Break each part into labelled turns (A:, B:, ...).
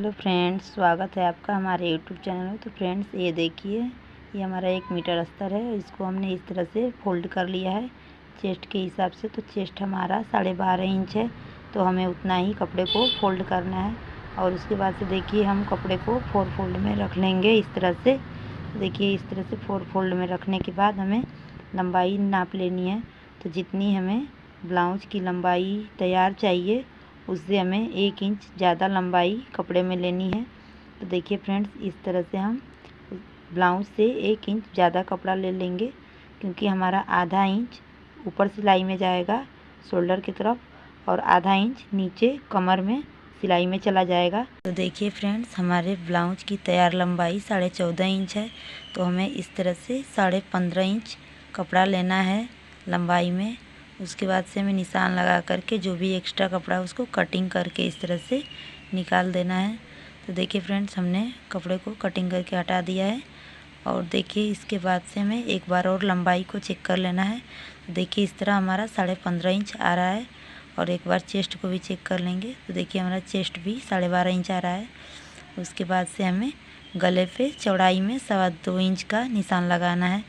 A: Hello friends, स्वागत है आपका हमारे यूट्यूब चैनल में। तो फ्रेंड्स, ये देखिए, ये हमारा 1 मीटर अस्तर है। इसको हमने इस तरह से फोल्ड कर लिया है चेस्ट के हिसाब से। तो चेस्ट हमारा 12.5 इंच है, तो हमें उतना ही कपड़े को फोल्ड करना है। और उसके बाद से देखिए, हम कपड़े को 4 फोल्ड में रख लेंगे इस तरह से। देखिए, इस तरह से 4 फोल्ड में रखने के बाद हमें लंबाई नाप लेनी है। तो जितनी हमें ब्लाउज की लंबाई तैयार चाहिए, उससे हमें 1 इंच ज़्यादा लंबाई कपड़े में लेनी है। तो देखिए फ्रेंड्स, इस तरह से हम ब्लाउज से 1 इंच ज़्यादा कपड़ा ले लेंगे, क्योंकि हमारा आधा इंच ऊपर सिलाई में जाएगा शोल्डर की तरफ, और आधा इंच नीचे कमर में सिलाई में चला जाएगा। तो देखिए फ्रेंड्स, हमारे ब्लाउज की तैयार लंबाई 14.5 इंच है। तो हमें इस तरह से 15.5 इंच कपड़ा लेना है लंबाई में। उसके बाद से हमें निशान लगा करके जो भी एक्स्ट्रा कपड़ा है उसको कटिंग करके इस तरह से निकाल देना है। तो देखिए फ्रेंड्स, हमने कपड़े को कटिंग करके हटा दिया है। और देखिए, इसके बाद से हमें एक बार और लंबाई को चेक कर लेना है। तो देखिए, इस तरह हमारा 15.5 इंच आ रहा है। और एक बार चेस्ट को भी चेक कर लेंगे। तो देखिए, हमारा चेस्ट भी 12.5 इंच आ रहा है। उसके बाद से हमें गले पे चौड़ाई में 2.25 इंच का निशान लगाना है।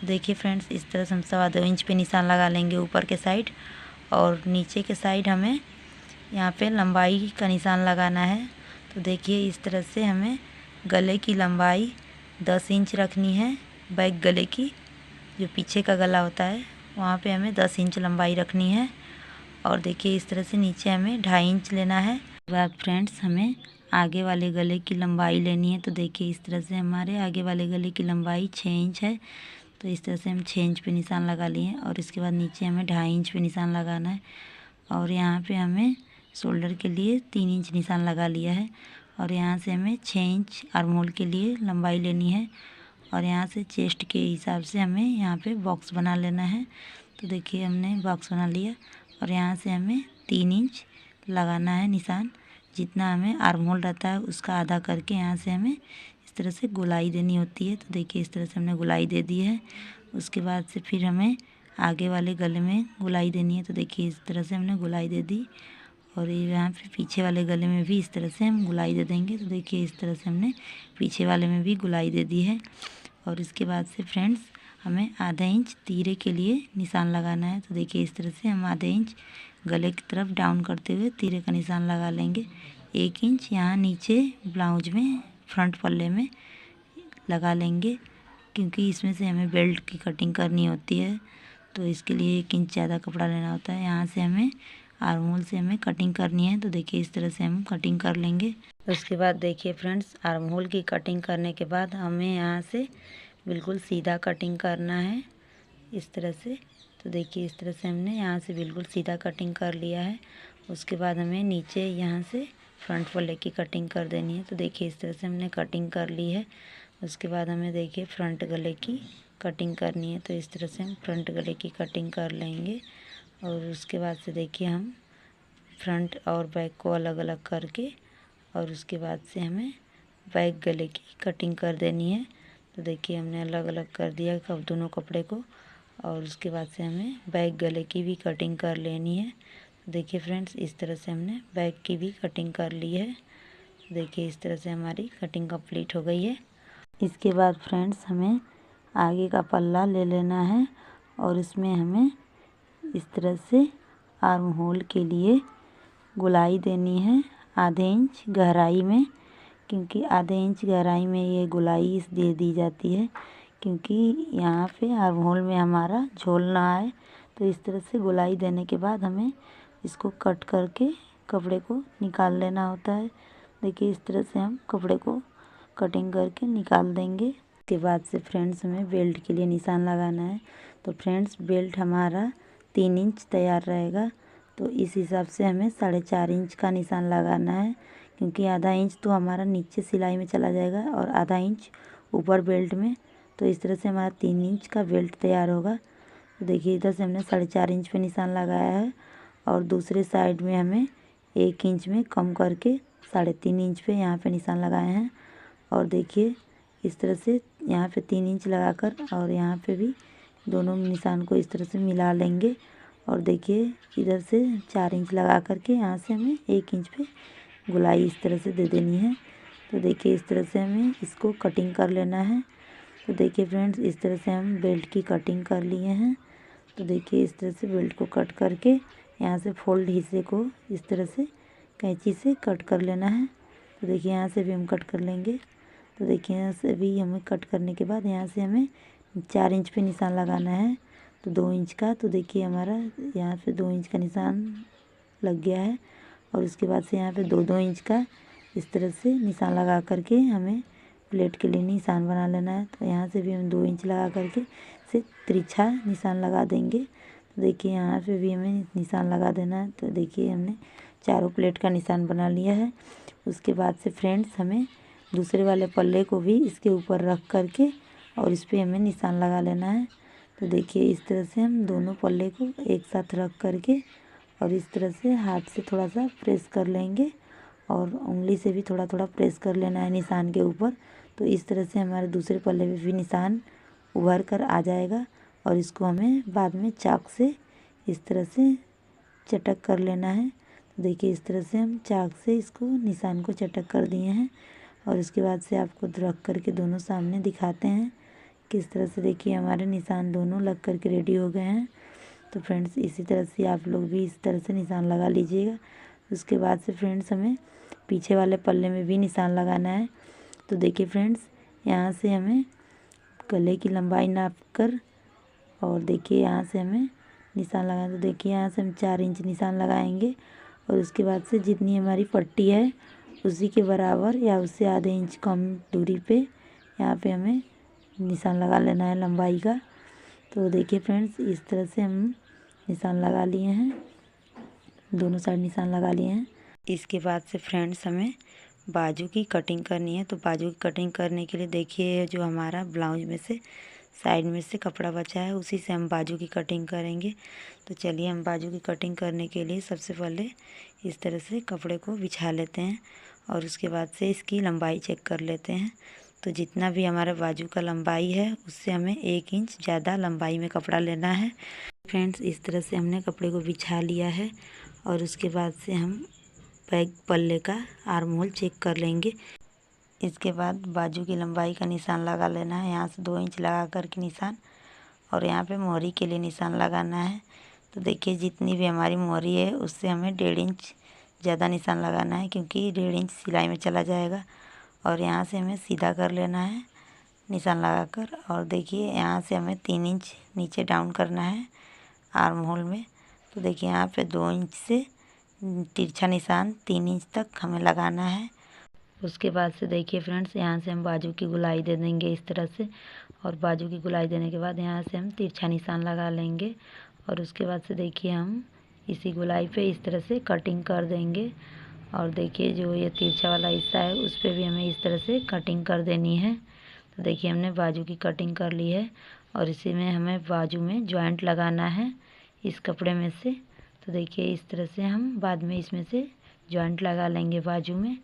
A: देखिए फ्रेंड्स, इस तरह से हम 2.25 इंच पे निशान लगा लेंगे ऊपर के साइड, और नीचे के साइड हमें यहाँ पे लंबाई का निशान लगाना है। तो देखिए, इस तरह से हमें गले की लंबाई 10 इंच रखनी है। बैक गले की, जो पीछे का गला होता है, वहाँ पे हमें 10 इंच लंबाई रखनी है। और देखिए, इस तरह से नीचे हमें 2.5 इंच लेना है। उसके बाद फ्रेंड्स, हमें आगे वाले गले की लंबाई लेनी है। तो देखिए, इस तरह से हमारे आगे वाले गले की लंबाई 6 इंच है। तो इस तरह से हम 6 इंच पे निशान लगा लिए हैं। और इसके बाद नीचे हमें 2.5 इंच पे निशान लगाना है। और यहाँ पे हमें शोल्डर के लिए 3 इंच निशान लगा लिया है। और यहाँ से हमें 6 इंच आर्म होल के लिए लंबाई लेनी है। और यहाँ से चेस्ट के हिसाब से हमें यहाँ पे बॉक्स बना लेना है। तो देखिए, हमने बॉक्स बना लिया। और यहाँ से हमें 3 इंच लगाना है निशान। जितना हमें आर्म होल रहता है उसका आधा करके यहाँ से हमें इस तरह से गोलाई देनी होती है। तो देखिए, इस तरह से हमने गोलाई दे दी है। उसके बाद से फिर हमें आगे वाले गले में गोलाई देनी है। तो देखिए, इस तरह से हमने गोलाई दे दी। और ये यहाँ पे पीछे वाले गले में भी इस तरह से हम गोलाई दे देंगे। तो देखिए, इस तरह से हमने पीछे वाले में भी गोलाई दे दी है। और इसके बाद से फ्रेंड्स, हमें आधा इंच तीरे के लिए निशान लगाना है। तो देखिए, इस तरह से हम आधे इंच गले की तरफ डाउन करते हुए तीरे का निशान लगा लेंगे। 1 इंच यहाँ नीचे ब्लाउज में फ्रंट पल्ले में लगा लेंगे, क्योंकि इसमें से हमें बेल्ट की कटिंग करनी होती है। तो इसके लिए 1 इंच ज़्यादा कपड़ा लेना होता है। यहाँ से हमें आर्म होल से हमें कटिंग करनी है। तो देखिए, इस तरह से हम कटिंग कर लेंगे। उसके बाद देखिए फ्रेंड्स, आर्म होल की कटिंग करने के बाद हमें यहाँ से बिल्कुल सीधा कटिंग करना है, इस तरह से। तो देखिए, इस तरह से हमने यहाँ से बिल्कुल सीधा कटिंग कर लिया है। उसके बाद हमें नीचे यहाँ से फ्रंट पल्ले की कटिंग कर देनी है। तो देखिए, इस तरह से हमने कटिंग कर ली है। उसके बाद हमें देखिए फ्रंट गले की कटिंग करनी है। तो इस तरह से हम फ्रंट गले की कटिंग कर लेंगे। और उसके बाद से देखिए, हम फ्रंट और बैक को अलग अलग करके, और उसके बाद से हमें बैक गले की कटिंग कर देनी है। तो देखिए, हमने अलग अलग कर दिया दोनों कपड़े को। और उसके बाद से हमें बैक गले की भी कटिंग कर लेनी है। देखिए फ्रेंड्स, इस तरह से हमने बैक की भी कटिंग कर ली है। देखिए, इस तरह से हमारी कटिंग कंप्लीट हो गई है। इसके बाद फ्रेंड्स, हमें आगे का पल्ला ले लेना है। और इसमें हमें इस तरह से आर्म होल के लिए गोलाई देनी है आधे इंच गहराई में, क्योंकि आधे इंच गहराई में ये गोलाई दे दी जाती है, क्योंकि यहाँ पे आर्म होल में हमारा झोल ना आए। तो इस तरह से गोलाई देने के बाद हमें इसको कट करके कपड़े को निकाल लेना होता है। देखिए, इस तरह से हम कपड़े को कटिंग करके निकाल देंगे। उसके बाद से फ्रेंड्स, हमें बेल्ट के लिए निशान लगाना है। तो फ्रेंड्स, बेल्ट हमारा 3 इंच तैयार रहेगा। तो इस हिसाब से हमें 4.5 इंच का निशान लगाना है, क्योंकि आधा इंच तो हमारा नीचे सिलाई में चला जाएगा और आधा इंच ऊपर बेल्ट में। तो इस तरह से हमारा 3 इंच का बेल्ट तैयार होगा। तो देखिए, इधर से हमने 4.5 इंच पे निशान लगाया है, और दूसरे साइड में हमें 1 इंच में कम करके 3.5 इंच पे यहाँ पे निशान लगाए हैं। और देखिए, इस तरह से यहाँ पे 3 इंच लगाकर और यहाँ पे भी दोनों निशान को इस तरह से मिला लेंगे। और देखिए, इधर से 4 इंच लगा करके यहाँ से हमें 1 इंच पे गुलाई इस तरह से दे देनी है। तो देखिए इस तरह से हमें इसको कटिंग कर लेना है। तो देखिए फ्रेंड्स, इस तरह से हम बेल्ट की कटिंग कर लिए हैं। तो देखिए इस तरह से बेल्ट को कट करके यहाँ से फोल्ड हिस्से को इस तरह से कैंची से कट कर लेना है। तो देखिए यहाँ से भी हम कट कर लेंगे। तो देखिए यहाँ से भी हमें कट करने के बाद यहाँ से हमें 4 इंच पे निशान लगाना है, तो 2 इंच का। तो देखिए हमारा यहाँ पे 2 इंच का निशान लग गया है। और उसके बाद से यहाँ पे 2-2 इंच का इस तरह से निशान लगा करके हमें प्लेट के लिए निशान बना लेना है। तो यहाँ से भी हम 2 इंच लगा करके से तिरछा निशान लगा देंगे। तो देखिए यहाँ पे भी हमें निशान लगा देना है। तो देखिए हमने चारों प्लेट का निशान बना लिया है। उसके बाद से फ्रेंड्स, हमें दूसरे वाले पल्ले को भी इसके ऊपर रख करके और इस पर हमें निशान लगा लेना है। तो देखिए इस तरह से हम दोनों पल्ले को एक साथ रख करके और इस तरह से हाथ से थोड़ा सा प्रेस कर लेंगे और उंगली से भी थोड़ा थोड़ा प्रेस कर लेना है निशान के ऊपर। तो इस तरह से हमारे दूसरे पल्ले पे भी निशान उभर कर आ जाएगा और इसको हमें बाद में चाक से इस तरह से चटक कर लेना है। तो देखिए इस तरह से हम चाक से इसको निशान को चटक कर दिए हैं। और उसके बाद से आपको रख करके दोनों सामने दिखाते हैं किस तरह से। देखिए हमारे निशान दोनों लग करके रेडी हो गए हैं। तो फ्रेंड्स, इसी तरह से आप लोग भी इस तरह से निशान लगा लीजिएगा। उसके बाद से फ्रेंड्स, हमें पीछे वाले पल्ले में भी निशान लगाना है। तो देखिए फ्रेंड्स, यहाँ से हमें गले की लंबाई नाप कर और देखिए यहाँ से हमें निशान लगाना। तो देखिए यहाँ से हम 4 इंच निशान लगाएंगे और उसके बाद से जितनी हमारी पट्टी है उसी के बराबर या उससे आधे इंच कम दूरी पे यहाँ पे हमें निशान लगा लेना है लंबाई का। तो देखिए फ्रेंड्स, इस तरह से हम निशान लगा लिए हैं, दोनों साइड निशान लगा लिए हैं। इसके बाद से फ्रेंड्स, हमें बाजू की कटिंग करनी है। तो बाजू की कटिंग करने के लिए देखिए जो हमारा ब्लाउज में से साइड में से कपड़ा बचा है उसी से हम बाजू की कटिंग करेंगे। तो चलिए हम बाजू की कटिंग करने के लिए सबसे पहले इस तरह से कपड़े को बिछा लेते हैं और उसके बाद से इसकी लंबाई चेक कर लेते हैं। तो जितना भी हमारा बाजू का लंबाई है उससे हमें 1 इंच ज़्यादा लंबाई में कपड़ा लेना है। फ्रेंड्स, इस तरह से हमने कपड़े को बिछा लिया है और उसके बाद से हम बैक पल्ले का आर्म होल चेक कर लेंगे। इसके बाद बाजू की लंबाई का निशान लगा लेना है, यहाँ से 2 इंच लगा करके निशान, और यहाँ पे मोहरी के लिए निशान लगाना है। तो देखिए जितनी भी हमारी मोहरी है उससे हमें 1.5 इंच ज़्यादा निशान लगाना है क्योंकि 1.5 इंच सिलाई में चला जाएगा। और यहाँ से हमें सीधा कर लेना है निशान लगाकर। और देखिए यहाँ से हमें 3 इंच नीचे डाउन करना है आर्म होल में। तो देखिए यहाँ पे 2 इंच से तिरछा निशान 3 इंच तक हमें लगाना है। उसके बाद से देखिए फ्रेंड्स, यहाँ से हम बाजू की गुलाई दे देंगे इस तरह से। और बाजू की गुलाई देने के बाद यहाँ से हम तिरछा निशान लगा लेंगे और उसके बाद से देखिए हम इसी गुलाई पे इस तरह से कटिंग कर देंगे। और देखिए जो ये तिरछा वाला हिस्सा है उस पर भी हमें इस तरह से कटिंग कर देनी है। तो देखिए हमने बाजू की कटिंग कर ली है और इसी में हमें बाजू में जॉइंट लगाना है इस कपड़े में से। तो देखिए इस तरह से हम बाद में इसमें से जॉइंट लगा लेंगे बाजू में।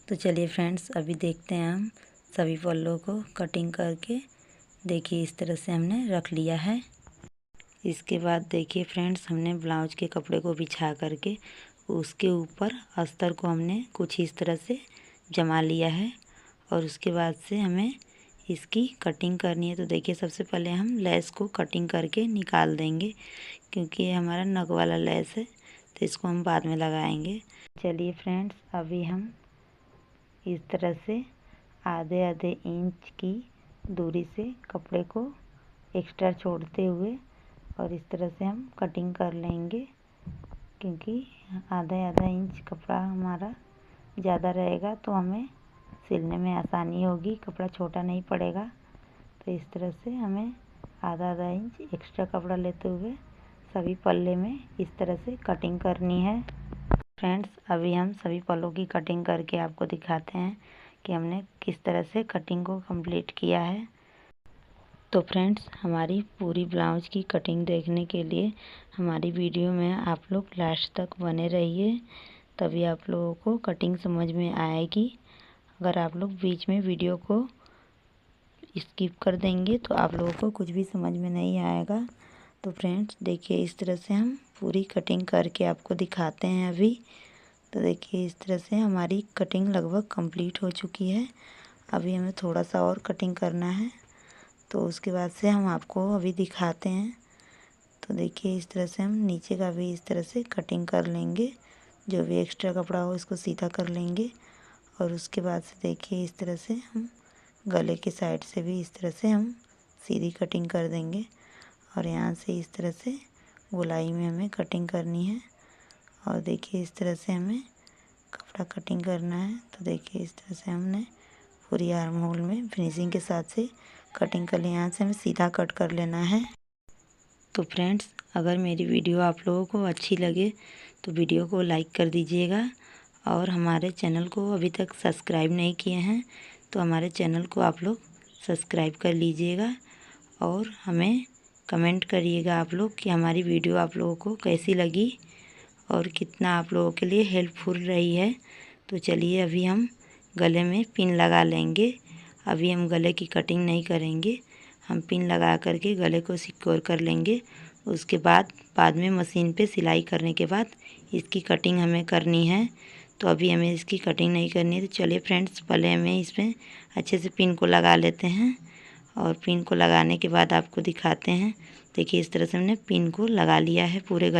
A: तो चलिए फ्रेंड्स, अभी देखते हैं हम सभी पल्लों को कटिंग करके। देखिए इस तरह से हमने रख लिया है। इसके बाद देखिए फ्रेंड्स, हमने ब्लाउज के कपड़े को बिछा करके उसके ऊपर अस्तर को हमने कुछ इस तरह से जमा लिया है और उसके बाद से हमें इसकी कटिंग करनी है। तो देखिए सबसे पहले हम लेस को कटिंग करके निकाल देंगे क्योंकि ये हमारा नग वाला लेस है, तो इसको हम बाद में लगाएंगे। चलिए फ्रेंड्स, अभी हम इस तरह से आधे आधे इंच की दूरी से कपड़े को एक्स्ट्रा छोड़ते हुए और इस तरह से हम कटिंग कर लेंगे क्योंकि आधा आधा इंच कपड़ा हमारा ज़्यादा रहेगा तो हमें सिलने में आसानी होगी, कपड़ा छोटा नहीं पड़ेगा। तो इस तरह से हमें आधा आधा इंच एक्स्ट्रा कपड़ा लेते हुए सभी पल्ले में इस तरह से कटिंग करनी है। फ्रेंड्स, अभी हम सभी पल्लों की कटिंग करके आपको दिखाते हैं कि हमने किस तरह से कटिंग को कंप्लीट किया है। तो फ्रेंड्स, हमारी पूरी ब्लाउज की कटिंग देखने के लिए हमारी वीडियो में आप लोग लास्ट तक बने रहिए, तभी आप लोगों को कटिंग समझ में आएगी। अगर आप लोग बीच में वीडियो को स्किप कर देंगे तो आप लोगों को कुछ भी समझ में नहीं आएगा। तो फ्रेंड्स देखिए इस तरह से हम पूरी कटिंग करके आपको दिखाते हैं अभी। तो देखिए इस तरह से हमारी कटिंग लगभग कंप्लीट हो चुकी है। अभी हमें थोड़ा सा और कटिंग करना है, तो उसके बाद से हम आपको अभी दिखाते हैं। तो देखिए इस तरह से हम नीचे का भी इस तरह से कटिंग कर लेंगे, जो भी एक्स्ट्रा कपड़ा हो इसको सीधा कर लेंगे। और उसके बाद से देखिए इस तरह से हम गले के साइड से भी इस तरह से हम सीधी कटिंग कर देंगे। और यहाँ से इस तरह से गोलाई में हमें कटिंग करनी है। और देखिए इस तरह से हमें कपड़ा कटिंग करना है। तो देखिए इस तरह से हमने पूरी आर्म होल में फिनिशिंग के साथ से कटिंग कर ली। यहाँ से हमें सीधा कट कर लेना है। तो फ्रेंड्स, अगर मेरी वीडियो आप लोगों को अच्छी लगे तो वीडियो को लाइक कर दीजिएगा। और हमारे चैनल को अभी तक सब्सक्राइब नहीं किए हैं तो हमारे चैनल को आप लोग सब्सक्राइब कर लीजिएगा। और हमें कमेंट करिएगा आप लोग कि हमारी वीडियो आप लोगों को कैसी लगी और कितना आप लोगों के लिए हेल्पफुल रही है। तो चलिए अभी हम गले में पिन लगा लेंगे। अभी हम गले की कटिंग नहीं करेंगे, हम पिन लगा करके गले को सिक्योर कर लेंगे। उसके बाद में मशीन पे सिलाई करने के बाद इसकी कटिंग हमें करनी है। तो अभी हमें इसकी कटिंग नहीं करनी है। तो चलिए फ्रेंड्स, पहले हमें इसमें अच्छे से पिन को लगा लेते हैं। और पिन को लगाने के बाद आपको दिखाते हैं। देखिए इस तरह से हमने पिन को लगा लिया है पूरे